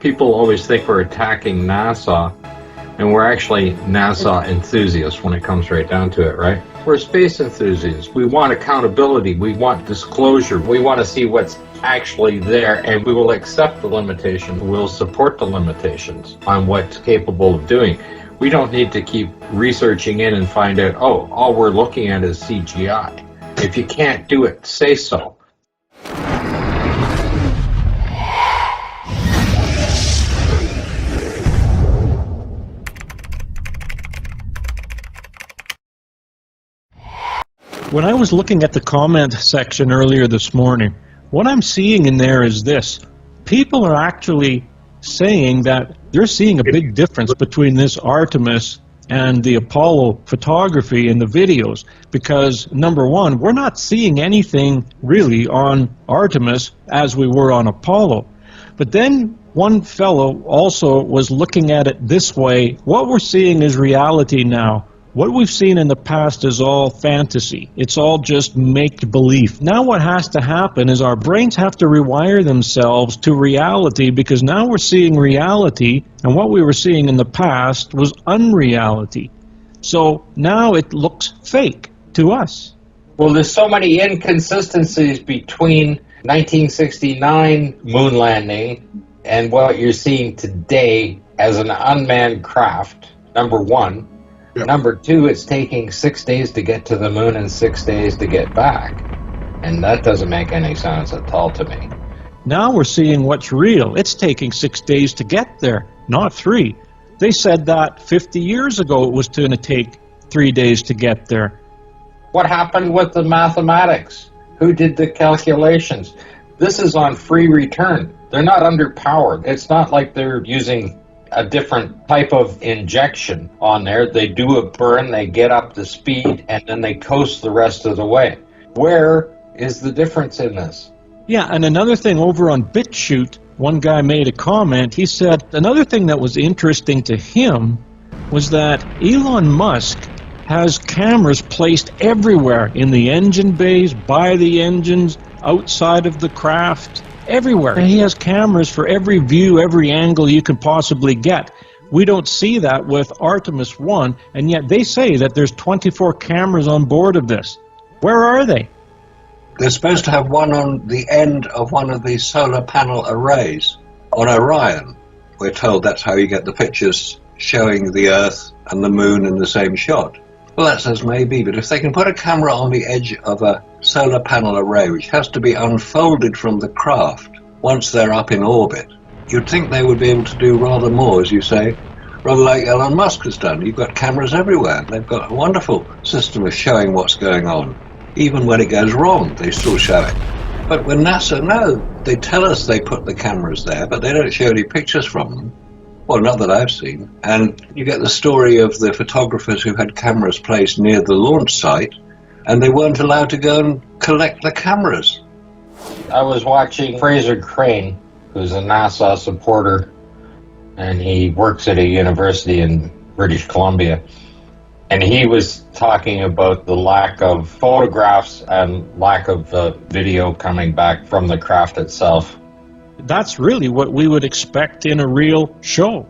People always think we're attacking NASA, and we're actually NASA enthusiasts when it comes right down to it, right? We're space enthusiasts. We want accountability. We want disclosure. We want to see what's actually there, and we will accept the limitations. We'll support the limitations on what's capable of doing. We don't need to keep researching in and find out, oh, all we're looking at is CGI. If you can't do it, say so. When I was looking at the comment section earlier this morning, what I'm seeing in there is this. People are actually saying that they're seeing a big difference between this Artemis and the Apollo photography in the videos, because number one, we're not seeing anything really on Artemis as we were on Apollo. But then one fellow also was looking at it this way: what we're seeing is reality now. What we've seen in the past is all fantasy. It's all just make-believe. Now what has to happen is our brains have to rewire themselves to reality, because now we're seeing reality, and what we were seeing in the past was unreality. So now it looks fake to us. Well, there's so many inconsistencies between 1969 moon landing and what you're seeing today as an unmanned craft, number one. Yep. Number two, it's taking 6 days to get to the moon and 6 days to get back. And that doesn't make any sense at all to me. Now we're seeing what's real. It's taking 6 days to get there, not 3. They said that 50 years ago it was going to take 3 days to get there. What happened with the mathematics? Who did the calculations? This is on free return. They're not underpowered. It's not like they're using a different type of injection on there. They do a burn, they get up to speed, and then they coast the rest of the way. Where is the difference in this? Yeah, and another thing, over on BitChute, one guy made a comment. He said another thing that was interesting to him was that Elon Musk has cameras placed everywhere, in the engine bays, by the engines, outside of the craft, everywhere. And he has cameras for every view, every angle you can possibly get. We don't see that with Artemis 1, and yet they say that there's 24 cameras on board of this. Where are they? They're supposed to have one on the end of one of these solar panel arrays on Orion. We're told that's how you get the pictures showing the Earth and the Moon in the same shot. Well, that says maybe, but if they can put a camera on the edge of a solar panel array, which has to be unfolded from the craft once they're up in orbit, you'd think they would be able to do rather more, as you say, rather like Elon Musk has done. You've got cameras everywhere. They've got a wonderful system of showing what's going on. Even when it goes wrong, they still show it. But with NASA, no, they tell us they put the cameras there, but they don't show any pictures from them. Well, not that I've seen. And you get the story of the photographers who had cameras placed near the launch site, and they weren't allowed to go and collect the cameras. I was watching Fraser Crane, who's a NASA supporter, and he works at a university in British Columbia. And he was talking about the lack of photographs and lack of video coming back from the craft itself. That's really what we would expect in a real show.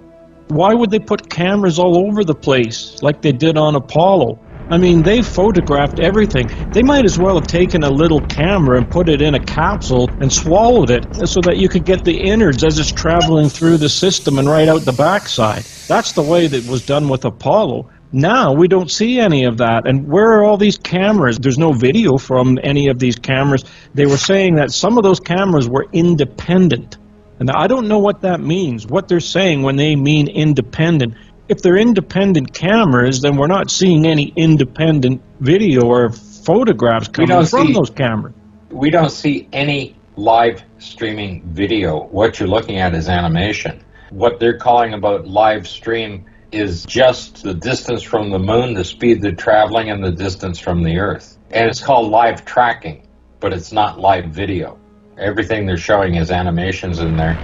Why would they put cameras all over the place like they did on Apollo? I mean, they photographed everything. They might as well have taken a little camera and put it in a capsule and swallowed it so that you could get the innards as it's traveling through the system and right out the backside. That's the way that was done with Apollo. Now we don't see any of that. And where are all these cameras? There's no video from any of these cameras. They were saying that some of those cameras were independent. And I don't know what that means, what they're saying when they mean independent. If they're independent cameras, then we're not seeing any independent video or photographs coming from those cameras. We don't see any live streaming video. What you're looking at is animation. What they're calling about live stream is just the distance from the moon, the speed they're traveling, and the distance from the Earth. And it's called live tracking, but it's not live video. Everything they're showing is animations in there.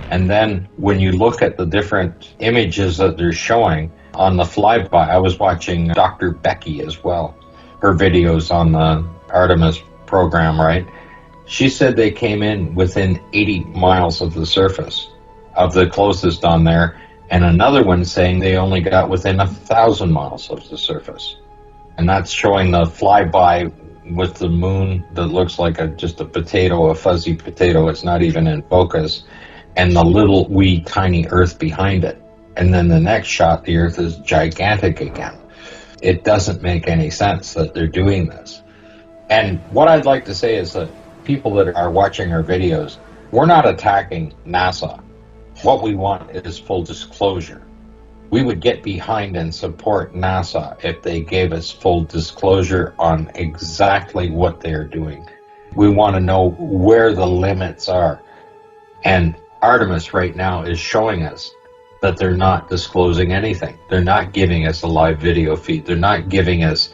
And then when you look at the different images that they're showing on the flyby, I was watching Dr. Becky as well, her videos on the Artemis program, right? She said they came in within 80 miles of the surface. of the closest on there, and another one saying they only got within 1,000 miles of the surface. And that's showing the flyby with the moon that looks like just a potato, a fuzzy potato. It's not even in focus. And the little wee tiny Earth behind it. And then the next shot, the Earth is gigantic again. It doesn't make any sense that they're doing this. And what I'd like to say is that people that are watching our videos, we're not attacking NASA. What we want is full disclosure. We would get behind and support NASA if they gave us full disclosure on exactly what they're doing. We want to know where the limits are. And Artemis right now is showing us that they're not disclosing anything. They're not giving us a live video feed. They're not giving us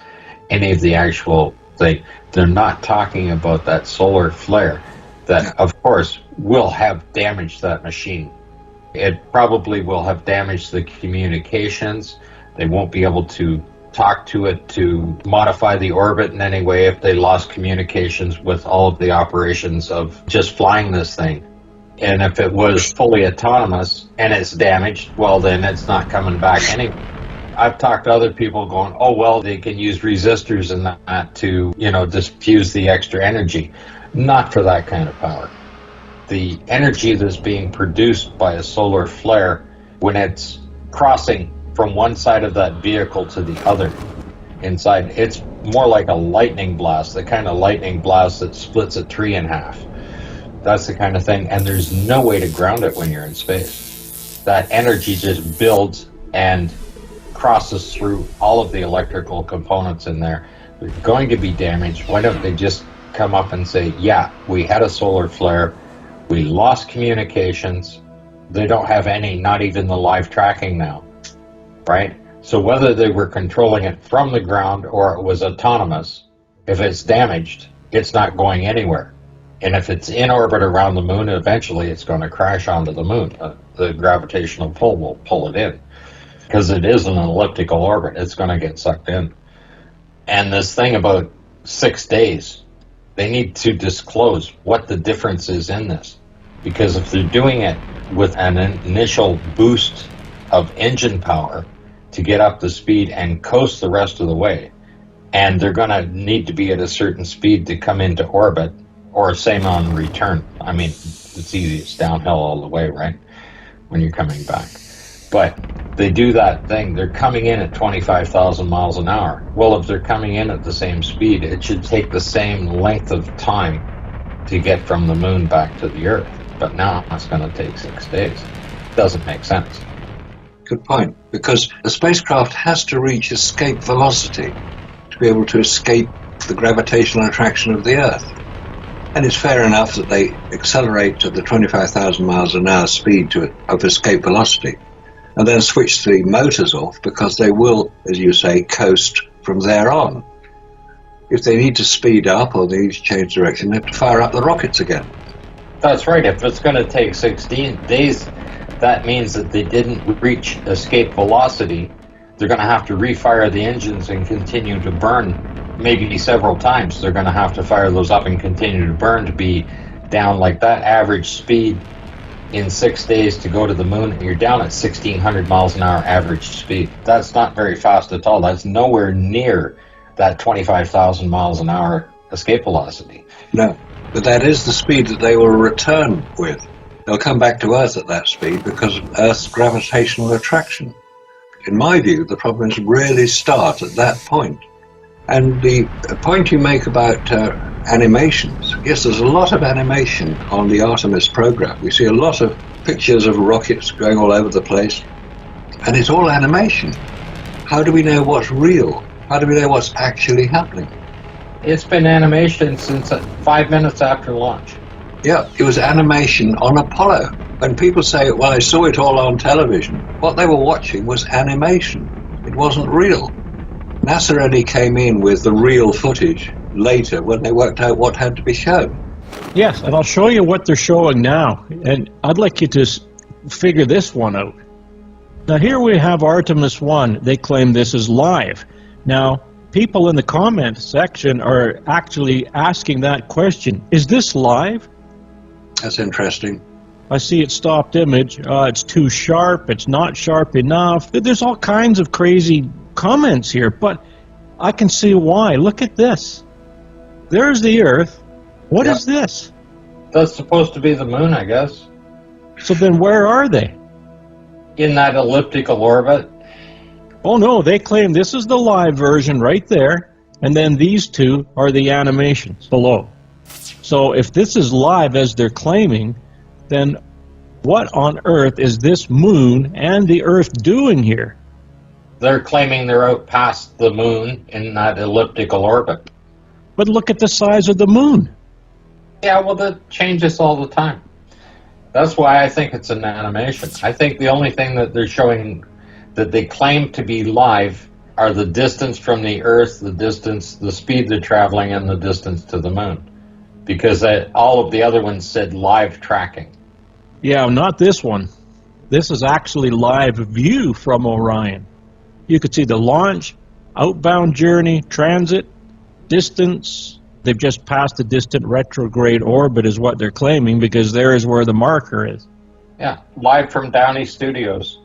any of the actual thing. They're not talking about that solar flare that, of course, will have damaged that machine. It probably will have damaged the communications. They won't be able to talk to it to modify the orbit in any way if they lost communications with all of the operations of just flying this thing. And if it was fully autonomous and it's damaged, well, then it's not coming back anyway. I've talked to other people going, oh, well, they can use resistors and that to, diffuse the extra energy. Not for that kind of power. The energy that's being produced by a solar flare when it's crossing from one side of that vehicle to the other inside, it's more like a lightning blast, the kind of lightning blast that splits a tree in half. That's the kind of thing, and there's no way to ground it when you're in space. That energy just builds and crosses through all of the electrical components in there. They're going to be damaged. Why don't they just come up and say, yeah, we had a solar flare, we lost communications, they don't have any, not even the live tracking now, right? So whether they were controlling it from the ground or it was autonomous, if it's damaged, it's not going anywhere. And if it's in orbit around the moon, eventually it's going to crash onto the moon. The gravitational pull will pull it in. Because it is an elliptical orbit, it's going to get sucked in. And this thing about 6 days, they need to disclose what the difference is in this. Because if they're doing it with an initial boost of engine power to get up to speed and coast the rest of the way, and they're going to need to be at a certain speed to come into orbit, or same on return. I mean, it's easy, it's downhill all the way, right? When you're coming back. But they do that thing, they're coming in at 25,000 miles an hour. Well, if they're coming in at the same speed, it should take the same length of time to get from the moon back to the Earth. But now it's going to take 6 days. Doesn't make sense. Good point, because the spacecraft has to reach escape velocity to be able to escape the gravitational attraction of the Earth. And it's fair enough that they accelerate to the 25,000 miles an hour speed of escape velocity and then switch the motors off, because they will, as you say, coast from there on. If they need to speed up or they need to change direction, they have to fire up the rockets again. That's right. If it's going to take 16 days, that means that they didn't reach escape velocity. They're going to have to refire the engines and continue to burn, maybe several times. They're going to have to fire those up and continue to burn to be down like that average speed in 6 days to go to the moon. You're down at 1,600 miles an hour average speed. That's not very fast at all. That's nowhere near that 25,000 miles an hour escape velocity. No, but that is the speed that they will return with. They'll come back to Earth at that speed because of Earth's gravitational attraction. In my view, the problems really start at that point. And the point you make about animations, yes, there's a lot of animation on the Artemis program. We see a lot of pictures of rockets going all over the place, and it's all animation. How do we know what's real? How do we know what's actually happening? It's been animation since 5 minutes after launch. Yeah, it was animation on Apollo. When people say, well, I saw it all on television, what they were watching was animation. It wasn't real. NASA only came in with the real footage later when they worked out what had to be shown. Yes, and I'll show you what they're showing now. And I'd like you to figure this one out. Now here we have Artemis 1. They claim this is live. Now, people in the comment section are actually asking that question. Is this live? That's interesting. I see it stopped image. It's too sharp. It's not sharp enough. There's all kinds of crazy comments here, but I can see why. Look at this. There's the Earth. What is this? That's supposed to be the moon, I guess. So then where are they? In that elliptical orbit. Oh no, they claim this is the live version right there, and then these two are the animations below. So if this is live as they're claiming, then what on earth is this moon and the Earth doing here? They're claiming they're out past the moon in that elliptical orbit. But look at the size of the moon. Yeah, well, that changes all the time. That's why I think it's an animation. I think the only thing that they're showing that they claim to be live are the distance from the Earth, the distance, the speed they're traveling, and the distance to the moon. Because all of the other ones said live tracking. Yeah, not this one. This is actually live view from Orion. You could see the launch, outbound journey, transit, distance. They've just passed the distant retrograde orbit is what they're claiming, because there is where the marker is. Yeah, live from Downey Studios.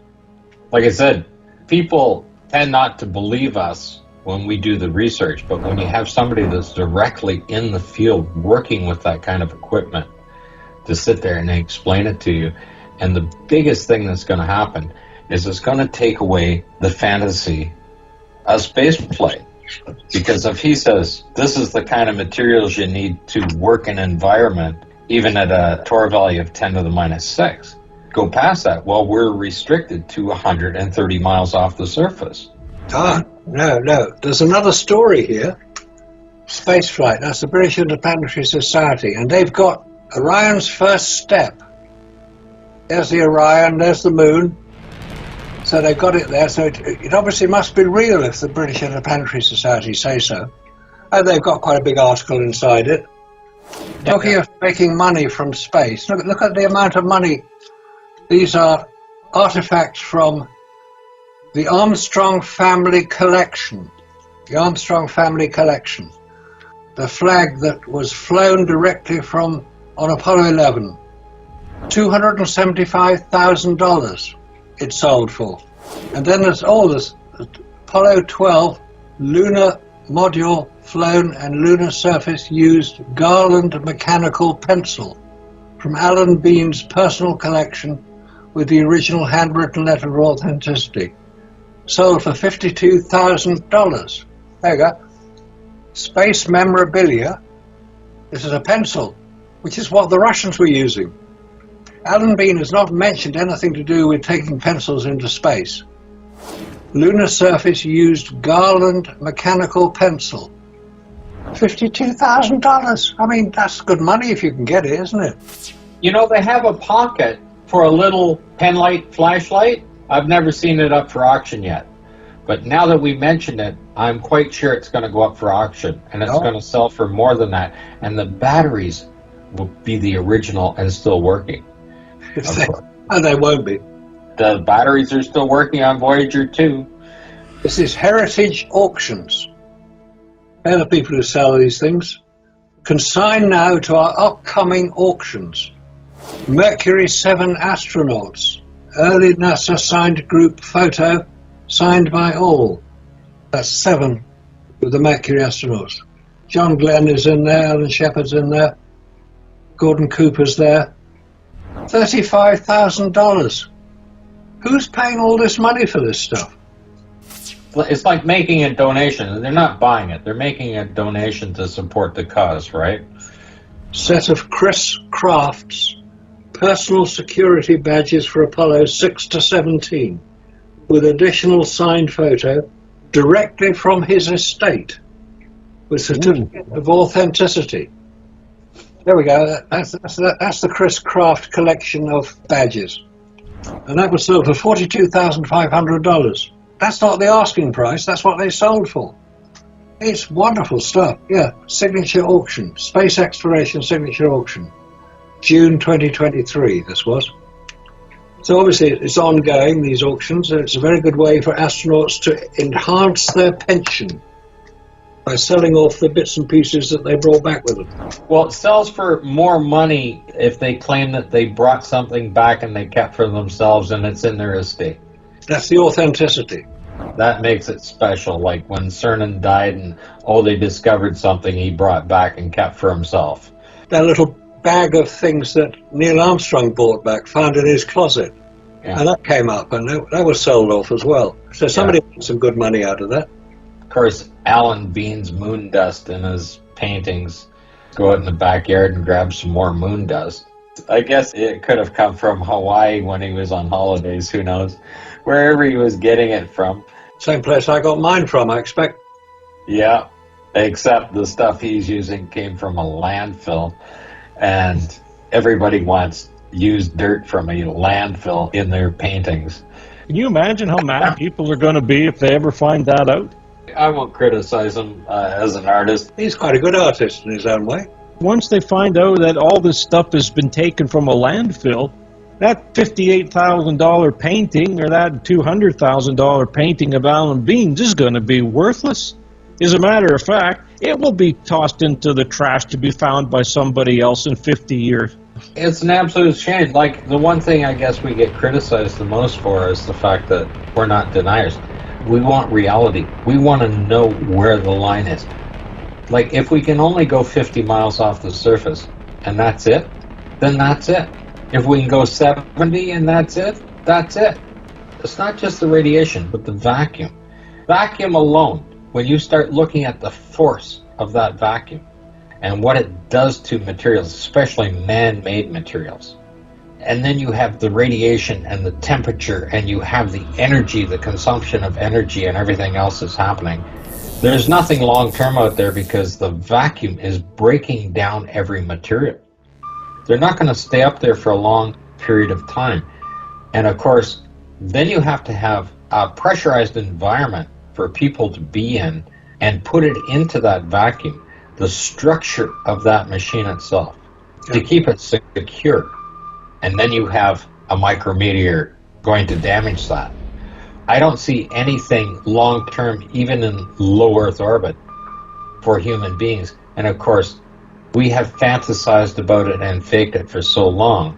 Like I said, people tend not to believe us when we do the research, but when you have somebody that's directly in the field working with that kind of equipment to sit there and they explain it to you, and the biggest thing that's going to happen is it's going to take away the fantasy of space flight. Because if he says, this is the kind of materials you need to work in an environment, even at a Torr value of 10 to the minus 6, go past that, well, we're restricted to 130 miles off the surface. No. There's another story here. Spaceflight, that's the British Interplanetary Society, and they've got Orion's first step. There's the Orion, there's the moon. So they've got it there, so it obviously must be real if the British Interplanetary Society say so. And they've got quite a big article inside it. Talking of making money from space, look at the amount of money. These are artifacts from the Armstrong Family Collection. The Armstrong Family Collection. The flag that was flown directly on Apollo 11. $275,000 it sold for. And then there's all this Apollo 12 lunar module flown and lunar surface used Garland mechanical pencil from Alan Bean's personal collection with the original handwritten letter of authenticity. Sold for $52,000. There you go. Space memorabilia. This is a pencil, which is what the Russians were using. Alan Bean has not mentioned anything to do with taking pencils into space. Lunar surface used Garland mechanical pencil. $52,000. I mean, that's good money if you can get it, isn't it? You know, they have a pocket for a little pen light flashlight. I've never seen it up for auction yet. But now that we mentioned it, I'm quite sure it's going to go up for auction. And it's going to sell for more than that. And the batteries will be the original and still working. And they won't be. The batteries are still working on Voyager 2. This is Heritage Auctions. They're the people who sell these things. Consign now to our upcoming auctions. Mercury 7 astronauts. Early NASA signed group photo, signed by all. That's 7 of the Mercury astronauts. John Glenn is in there, Alan Shepard's in there, Gordon Cooper's there. $35,000. Who's paying all this money for this stuff? It's like making a donation. They're not buying it. They're making a donation to support the cause, right? Set of Chris Kraft's personal security badges for Apollo 6 to 17 with additional signed photo directly from his estate with certificate of authenticity. There we go. That's the Chris Kraft collection of badges. And that was sold for $42,500. That's not the asking price. That's what they sold for. It's wonderful stuff. Yeah, signature auction. Space exploration signature auction. June 2023, this was. So obviously it's ongoing, these auctions, and it's a very good way for astronauts to enhance their pension. By selling off the bits and pieces that they brought back with them. Well, it sells for more money if they claim that they brought something back and they kept for themselves and it's in their estate. That's the authenticity. That makes it special, like when Cernan died and, they discovered something he brought back and kept for himself. That little bag of things that Neil Armstrong brought back, found in his closet. Yeah. And that came up, and that was sold off as well. So somebody made some good money out of that. Of course, Alan Bean's moon dust in his paintings. Go out in the backyard and grab some more moon dust. I guess it could have come from Hawaii when he was on holidays, who knows. Wherever he was getting it from. Same place I got mine from, I expect. Yeah, except the stuff he's using came from a landfill. And everybody wants used dirt from a landfill in their paintings. Can you imagine how mad people are going to be if they ever find that out? I won't criticize him as an artist. He's quite a good artist in his own way. Once they find out that all this stuff has been taken from a landfill, that $58,000 painting or that $200,000 painting of Alan Bean's is going to be worthless. As a matter of fact, it will be tossed into the trash to be found by somebody else in 50 years. It's an absolute shame. Like, the one thing I guess we get criticized the most for is the fact that we're not deniers. We want reality. We want to know where the line is. Like, if we can only go 50 miles off the surface and that's it, then that's it. If we can go 70 and that's it, that's it. It's not just the radiation, but the vacuum. Vacuum alone, when you start looking at the force of that vacuum and what it does to materials, especially man-made materials, and then you have the radiation and the temperature and you have the energy, the consumption of energy and everything else that's happening, there's nothing long-term out there because the vacuum is breaking down every material. They're not going to stay up there for a long period of time. And of course, then you have to have a pressurized environment for people to be in and put it into that vacuum, the structure of that machine itself, to keep it secure. And then you have a micrometeor going to damage that. I don't see anything long-term, even in low Earth orbit, for human beings. And of course, we have fantasized about it and faked it for so long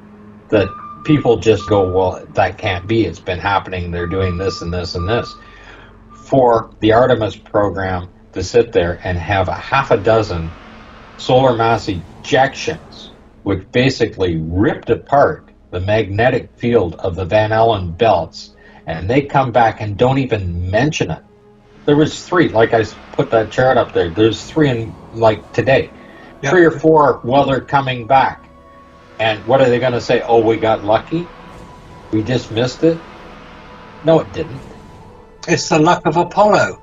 that people just go, well, that can't be. It's been happening. They're doing this and this and this. For the Artemis program to sit there and have a half a dozen solar mass ejections, which basically ripped apart the magnetic field of the Van Allen belts, and they come back and don't even mention it. There was 3, like I put that chart up there. There's 3 in, like, today. Yep. 3 or 4 while they're coming back. And what are they going to say? Oh, we got lucky? We just missed it? No, it didn't. It's the luck of Apollo.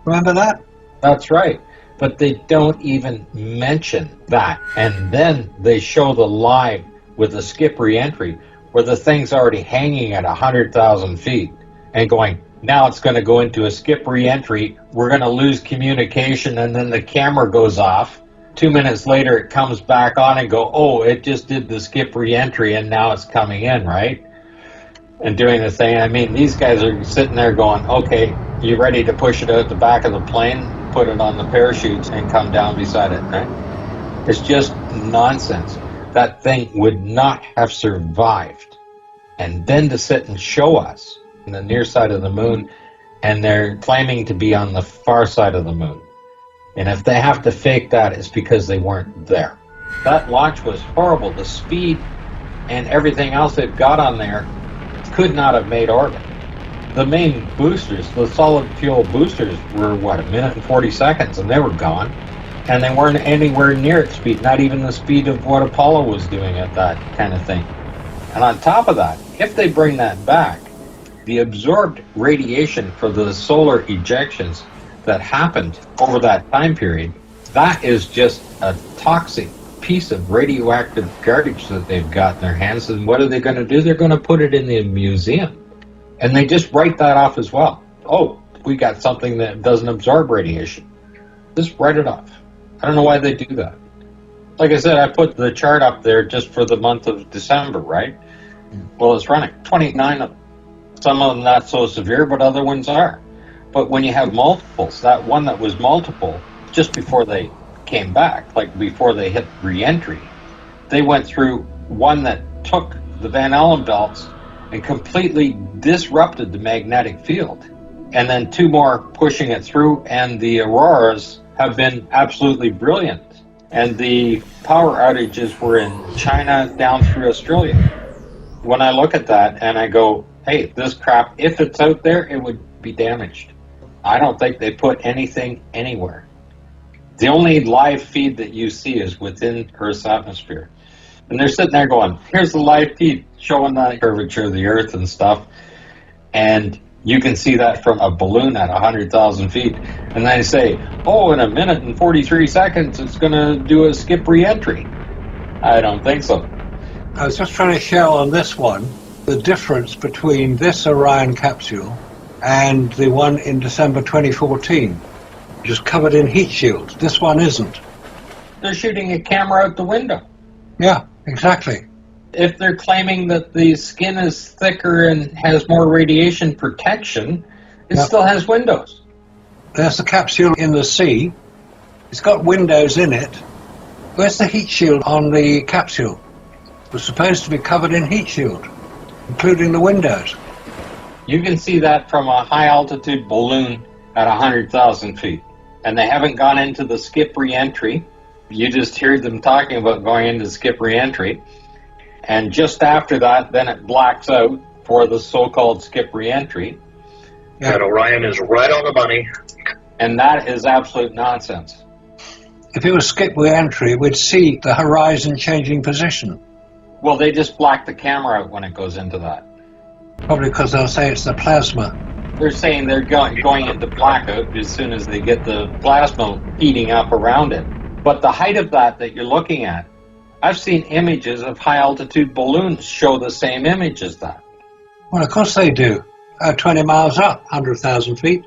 Remember that? That's right. But they don't even mention that. And then they show the live with the skip reentry where the thing's already hanging at 100,000 feet and going, now it's going to go into a skip reentry. We're going to lose communication, and then the camera goes off. 2 minutes later, it comes back on and go, oh, it just did the skip reentry, and now it's coming in, right? And doing the thing. I mean, these guys are sitting there going, okay, you ready to push it out the back of the plane, put it on the parachutes, and come down beside it, right? It's just nonsense. That thing would not have survived. And then to sit and show us on the near side of the moon, and they're claiming to be on the far side of the moon. And if they have to fake that, it's because they weren't there. That launch was horrible. The speed and everything else they've got on there could not have made orbit. The main boosters, the solid fuel boosters, were, 1 minute and 40 seconds, and they were gone. And they weren't anywhere near its speed, not even the speed of what Apollo was doing at that kind of thing. And on top of that, if they bring that back, the absorbed radiation for the solar ejections that happened over that time period, that is just a toxic piece of radioactive garbage that they've got in their hands. And what are they going to do? They're going to put it in the museum. And they just write that off as well. Oh, we got something that doesn't absorb radiation. Just write it off. I don't know why they do that. Like I said, I put the chart up there just for the month of December, right? Well, it's running 29 of them. Some of them not so severe, but other ones are. But when you have multiples, that one that was multiple just before they came back, like before they hit reentry, they went through one that took the Van Allen belts and completely disrupted the magnetic field. And then 2 more pushing it through, and the auroras have been absolutely brilliant. And the power outages were in China down through Australia. When I look at that and I go, hey, this crap, if it's out there, it would be damaged. I don't think they put anything anywhere. The only live feed that you see is within Earth's atmosphere. And they're sitting there going, here's the live feed showing the curvature of the Earth and stuff. And you can see that from a balloon at 100,000 feet. And they say, oh, in a minute and 43 seconds, it's going to do a skip re-entry. I don't think so. I was just trying to show on this one the difference between this Orion capsule and the one in December 2014, which is covered in heat shields. This one isn't. They're shooting a camera out the window. Yeah, exactly. If they're claiming that the skin is thicker and has more radiation protection, it still has windows. There's the capsule in the sea. It's got windows in it. Where's the heat shield on the capsule? It was supposed to be covered in heat shield, including the windows. You can see that from a high-altitude balloon at 100,000 feet. And they haven't gone into the skip re-entry. You just heard them talking about going into skip re-entry. And just after that, then it blacks out for the so-called skip re-entry. Yeah, and Orion is right on the money. And that is absolute nonsense. If it was skip re-entry, we'd see the horizon changing position. Well, they just black the camera out when it goes into that. Probably because they'll say it's the plasma. They're saying they're going into blackout as soon as they get the plasma heating up around it. But the height of that you're looking at, I've seen images of high-altitude balloons show the same image as that. Well, of course they do. 20 miles up, 100,000 feet.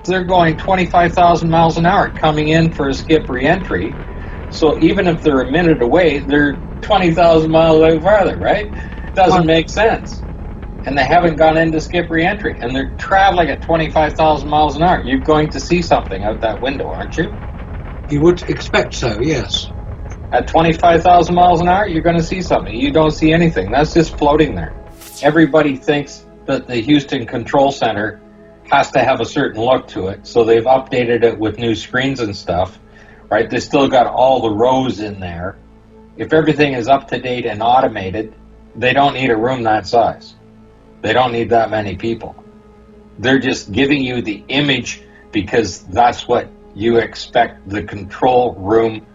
They're going 25,000 miles an hour coming in for a skip re-entry. So even if they're a minute away, they're 20,000 miles out farther, right? Doesn't make sense. And they haven't gone into skip re-entry. And they're traveling at 25,000 miles an hour. You're going to see something out that window, aren't you? You would expect so, yes. At 25,000 miles an hour, you're going to see something. You don't see anything. That's just floating there. Everybody thinks that the Houston Control Center has to have a certain look to it, so they've updated it with new screens and stuff, right? They still got all the rows in there. If everything is up to date and automated, they don't need a room that size. They don't need that many people. They're just giving you the image because that's what you expect the control room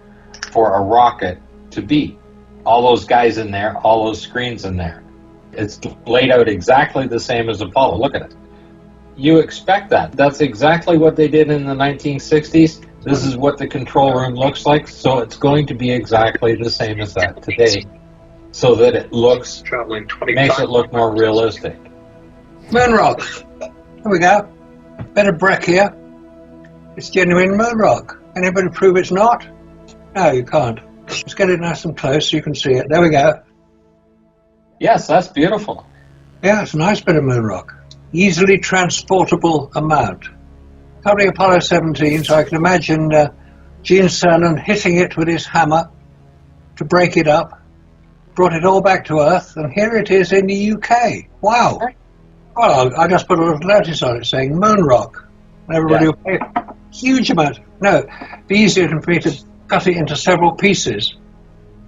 for a rocket to be. All those guys in there, all those screens in there. It's laid out exactly the same as Apollo. Look at it. You expect that. That's exactly what they did in the 1960s. This is what the control room looks like, so it's going to be exactly the same as that today, so that it looks, makes it look more realistic. Moon rock. There we go. Bit of brick here. It's genuine moon rock. Anybody prove it's not? No, you can't. Let's get it nice and close so you can see it. There we go. Yes, that's beautiful. Yeah, it's a nice bit of moon rock. Easily transportable amount. Probably Apollo 17, so I can imagine Gene Cernan hitting it with his hammer to break it up, brought it all back to Earth, and here it is in the UK. Wow. Well, I just put a little notice on it saying moon rock. Everybody will pay a huge amount. No, it'd be easier for me to cut it into several pieces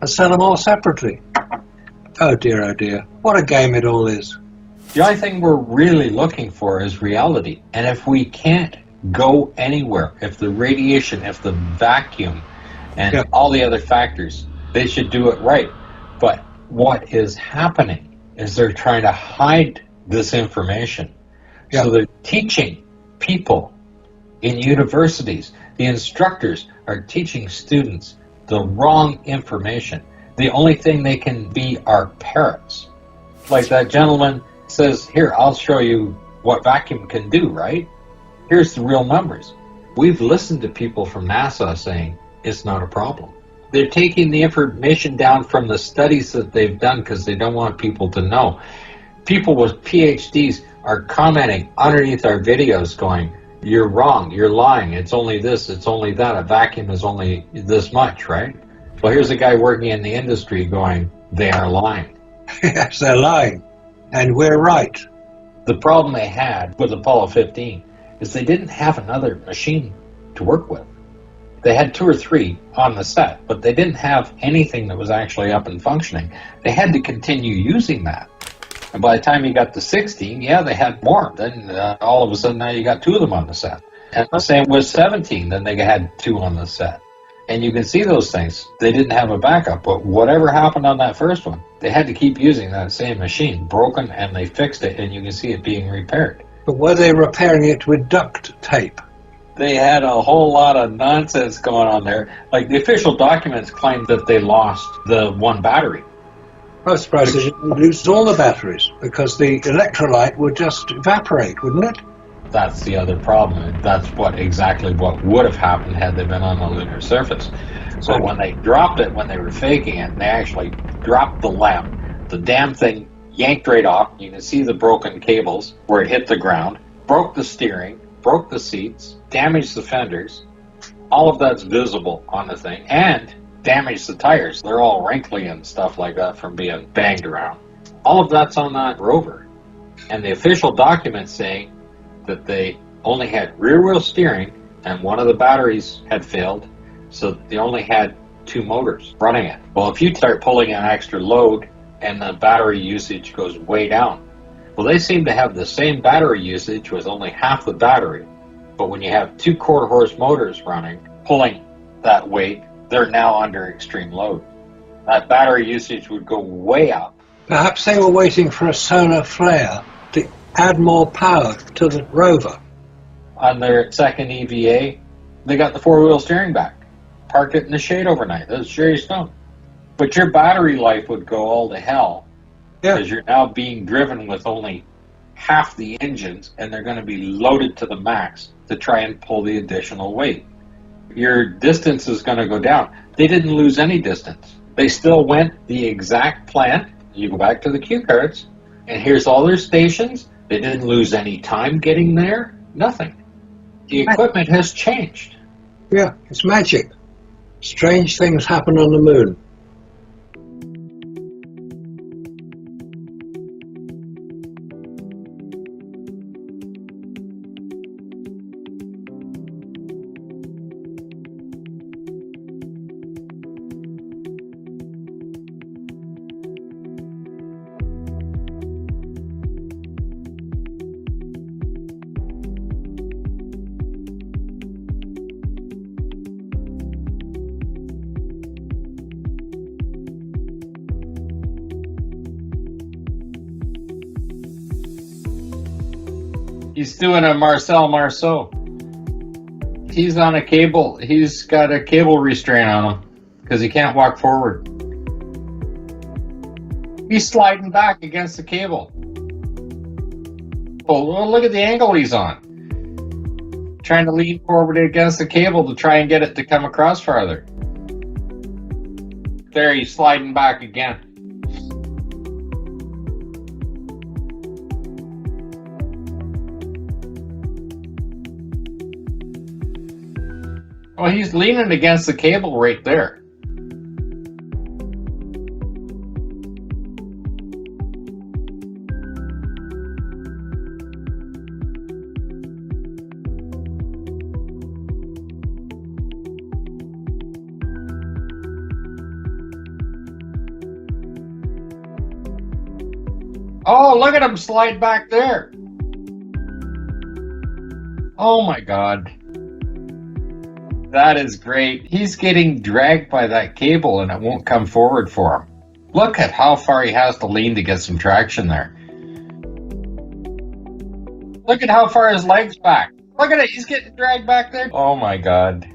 and sell them all separately. Oh dear, what a game it all is. The only thing we're really looking for is reality. And if we can't go anywhere, if the radiation, if the vacuum, and all the other factors, they should do it right. But what is happening is they're trying to hide this information. So they're teaching people in universities. The instructors are teaching students the wrong information. The only thing they can be are parrots. Like that gentleman says, here, I'll show you what vacuum can do, right? Here's the real numbers. We've listened to people from NASA saying it's not a problem. They're taking the information down from the studies that they've done because they don't want people to know. People with PhDs are commenting underneath our videos going, you're wrong, you're lying, it's only this, it's only that, a vacuum is only this much, right? Well, here's a guy working in the industry going, they are lying. Yes, they're lying. And we're right. The problem they had with Apollo 15 is they didn't have another machine to work with. They had 2 or 3 on the set, but they didn't have anything that was actually up and functioning. They had to continue using that. And by the time you got to 16, yeah, they had more. Then all of a sudden now you got 2 of them on the set. And the same with 17, then they had 2 on the set. And you can see those things. They didn't have a backup, but whatever happened on that first one, they had to keep using that same machine, broken, and they fixed it, and you can see it being repaired. But were they repairing it with duct tape? They had a whole lot of nonsense going on there. Like, the official documents claimed that they lost the 1 battery. I suppose they didn't lose all the batteries, because the electrolyte would just evaporate, wouldn't it? That's the other problem. That's exactly what would have happened had they been on the lunar surface. So when they dropped it, when they were faking it, they actually dropped the lamp. The damn thing yanked right off. You can see the broken cables where it hit the ground, broke the steering, broke the seats, damaged the fenders. All of that's visible on the thing, and damaged the tires. They're all wrinkly and stuff like that from being banged around. All of that's on that rover. And the official documents saying that they only had rear-wheel steering and one of the batteries had failed, so they only had 2 motors running it. Well, if you start pulling an extra load and the battery usage goes way down, well, they seem to have the same battery usage with only half the battery. But when you have 2 quarter-horse motors running, pulling that weight, they're now under extreme load. That battery usage would go way up. Perhaps they were waiting for a solar flare to add more power to the rover. On their second EVA, they got the 4-wheel steering back. Parked it in the shade overnight. That's Jerry Stone. But your battery life would go all to hell, because you're now being driven with only half the engines, and they're going to be loaded to the max to try and pull the additional weight. Your distance is going to go down. They didn't lose any distance. They still went the exact plan. You go back to the cue cards, and here's all their stations. They didn't lose any time getting there. Nothing. The equipment has changed. Yeah, it's magic. Strange things happen on the moon. He's doing a Marcel Marceau. He's on a cable. He's got a cable restraint on him because he can't walk forward. He's sliding back against the cable. Oh, well, look at the angle he's on. Trying to lean forward against the cable to try and get it to come across farther. There, he's sliding back again. Well, he's leaning against the cable right there. Oh, look at him slide back there. Oh my God. That is great. He's getting dragged by that cable and it won't come forward for him. Look at how far he has to lean to get some traction there. Look at how far his leg's back. Look at it. He's getting dragged back there. Oh my God.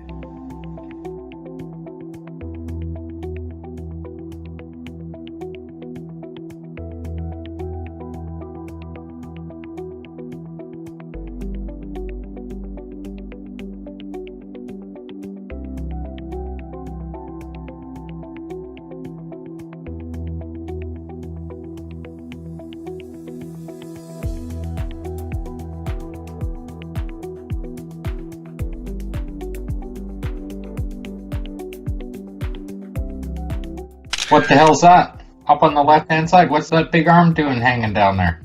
What the hell's that? Up on the left-hand side, what's that big arm doing hanging down there?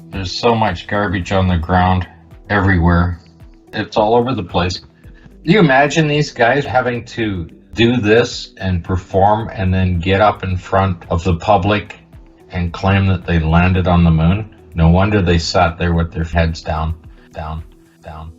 There's so much garbage on the ground everywhere. It's all over the place. Do you imagine these guys having to do this and perform and then get up in front of the public and claim that they landed on the moon? No wonder they sat there with their heads down, down, down.